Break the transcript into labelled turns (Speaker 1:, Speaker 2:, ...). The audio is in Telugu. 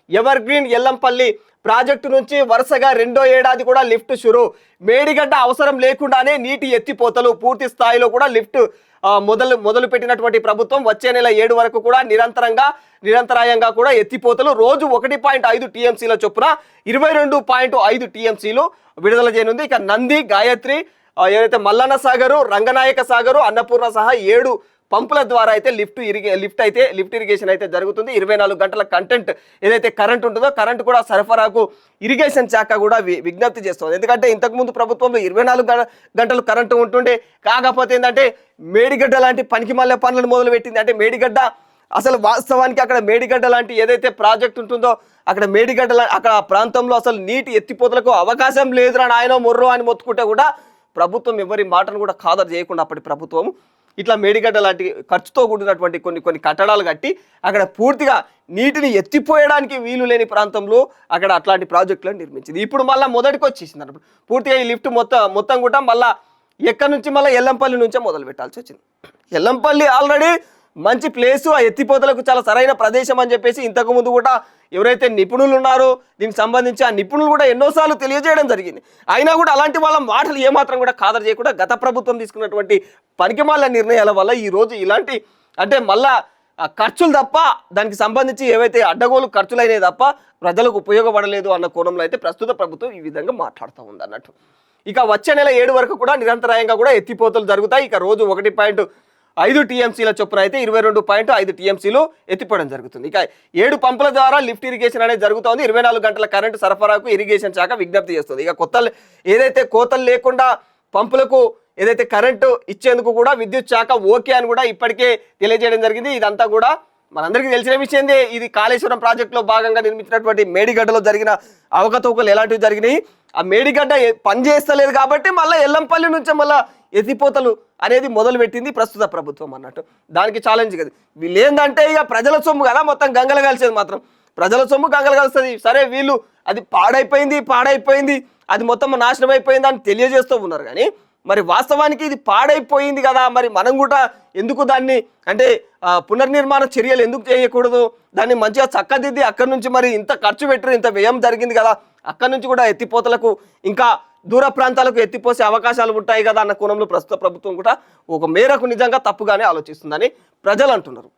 Speaker 1: ఎవర్ గ్రీన్ ఎల్లంపల్లి ప్రాజెక్టు నుంచి వరుసగా రెండో ఏడాది కూడా లిఫ్ట్ షురు. మేడిగడ్డ అవసరం లేకుండానే నీటి ఎత్తిపోతలు పూర్తి స్థాయిలో కూడా లిఫ్ట్ మొదలు పెట్టినటువంటి ప్రభుత్వం వచ్చే నెల 7 వరకు కూడా నిరంతరాయంగా కూడా ఎత్తిపోతలు రోజు 1.5 టీఎంసీల చొప్పున 22.5 టీఎంసీలు విడుదల చేయనుంది. ఇక నంది, గాయత్రి, ఏదైతే మల్లన్న సాగరు, రంగనాయక సాగరు, అన్నపూర్ణ సహా 7 పంపుల ద్వారా అయితే లిఫ్ట్ ఇరిగేషన్ అయితే జరుగుతుంది. 24 గంటల కంటెంట్ ఏదైతే కరెంట్ ఉంటుందో కరెంట్ కూడా సరఫరాకు ఇరిగేషన్ శాఖ కూడా విజ్ఞప్తి చేస్తుంది. ఎందుకంటే ఇంతకుముందు ప్రభుత్వంలో 24 గంటలు కరెంటు ఉంటుండే. కాకపోతే ఏంటంటే మేడిగడ్డ లాంటి పనికి మళ్ళీ పనులను మొదలుపెట్టింది. అంటే మేడిగడ్డ అసలు వాస్తవానికి అక్కడ మేడిగడ్డ లాంటి ఏదైతే ప్రాజెక్ట్ ఉంటుందో అక్కడ అక్కడ ప్రాంతంలో అసలు నీటి ఎత్తిపోతలకు అవకాశం లేదురా నాయనో మొర్రో అని మొత్తుకుంటే కూడా ప్రభుత్వం ఎవరి మాటను కూడా ఖాదరు చేయకుండా అప్పటి ప్రభుత్వం ఇట్లా మేడిగడ్డ లాంటి ఖర్చుతో కూడినటువంటి కొన్ని కట్టడాలు కట్టి అక్కడ పూర్తిగా నీటిని ఎత్తిపోయడానికి వీలు లేని ప్రాంతంలో అక్కడ అట్లాంటి ప్రాజెక్టులను నిర్మించింది. ఇప్పుడు మళ్ళీ మొదటికి వచ్చేసింది అన్నప్పుడు పూర్తిగా ఈ లిఫ్ట్ మొత్తం కూడా మళ్ళీ ఎక్కడి నుంచి మళ్ళీ ఎల్లంపల్లి నుంచే మొదలు పెట్టాల్సి వచ్చింది. ఎల్లంపల్లి ఆల్రెడీ మంచి ప్లేసు, ఆ ఎత్తిపోతలకు చాలా సరైన ప్రదేశం అని చెప్పేసి ఇంతకుముందు కూడా ఎవరైతే నిపుణులు ఉన్నారో దీనికి సంబంధించి ఆ నిపుణులు కూడా ఎన్నోసార్లు తెలియజేయడం జరిగింది. అయినా కూడా అలాంటి వాళ్ళ మాటలు ఏమాత్రం కూడా ఖాదరు చేయకుండా గత ప్రభుత్వం తీసుకున్నటువంటి పనికిమాల నిర్ణయాల వల్ల ఈరోజు ఇలాంటి అంటే మళ్ళా ఖర్చులు తప్ప దానికి సంబంధించి ఏవైతే అడ్డగోలు ఖర్చులైనవి తప్ప ప్రజలకు ఉపయోగపడలేదు అన్న కోణంలో అయితే ప్రస్తుత ప్రభుత్వం ఈ విధంగా మాట్లాడుతూ ఉంది అన్నట్టు. ఇక వచ్చే నెల 7 వరకు కూడా నిరంతరాయంగా కూడా ఎత్తిపోతలు జరుగుతాయి. ఇక రోజు 1.5 టీఎంసీల చొప్పున అయితే 22.5 టీఎంసీలు ఎత్తిపోవడం జరుగుతుంది. ఇక 7 పంపుల ద్వారా లిఫ్ట్ ఇరిగేషన్ అనేది జరుగుతోంది. 24 గంటల కరెంటు సరఫరాకు ఇరిగేషన్ శాఖ విజ్ఞప్తి చేస్తుంది. ఇక ఏదైతే కోతలు లేకుండా పంపులకు ఏదైతే కరెంటు ఇచ్చేందుకు కూడా విద్యుత్ శాఖ ఓకే అని కూడా ఇప్పటికే తెలియజేయడం జరిగింది. ఇదంతా కూడా మనందరికీ తెలిసిన విషయందే. ఇది కాళేశ్వరం ప్రాజెక్టులో భాగంగా నిర్మించినటువంటి మేడిగడ్డలో జరిగిన అవకతవకలు ఎలాంటివి జరిగినాయి, ఆ మేడిగడ్డ పనిచేస్తలేదు కాబట్టి మళ్ళీ ఎల్లంపల్లి నుంచి మళ్ళీ ఎత్తిపోతలు అనేది మొదలుపెట్టింది ప్రస్తుత ప్రభుత్వం అన్నట్టు. దానికి ఛాలెంజ్ కదా వీళ్ళు ఏంటంటే ఇక ప్రజల సొమ్ము కదా మొత్తం గంగలు కలిసేది మాత్రం ప్రజల సొమ్ము గంగలు కలుస్తుంది. సరే వీళ్ళు అది పాడైపోయింది అది మొత్తం నాశనం అయిపోయింది అని తెలియజేస్తూ ఉన్నారు. కానీ మరి వాస్తవానికి ఇది పాడైపోయింది కదా, మరి మనం కూడా ఎందుకు దాన్ని అంటే పునర్నిర్మాణ చర్యలు ఎందుకు చేయకూడదు, దాన్ని మంచిగా చక్కదిద్ది అక్కడి నుంచి మరి ఇంత ఖర్చు పెట్టారు, ఇంత వ్యయం జరిగింది కదా, అక్కడి నుంచి కూడా ఎత్తిపోతలకు ఇంకా దూర ప్రాంతాలకు ఎత్తిపోసే అవకాశాలు ఉంటాయి కదా అన్న కోణంలో ప్రస్తుత ప్రభుత్వం కూడా ఒక మేరకు నిజంగా తప్పుగానే ఆలోచిస్తుందని ప్రజలు అంటున్నారు.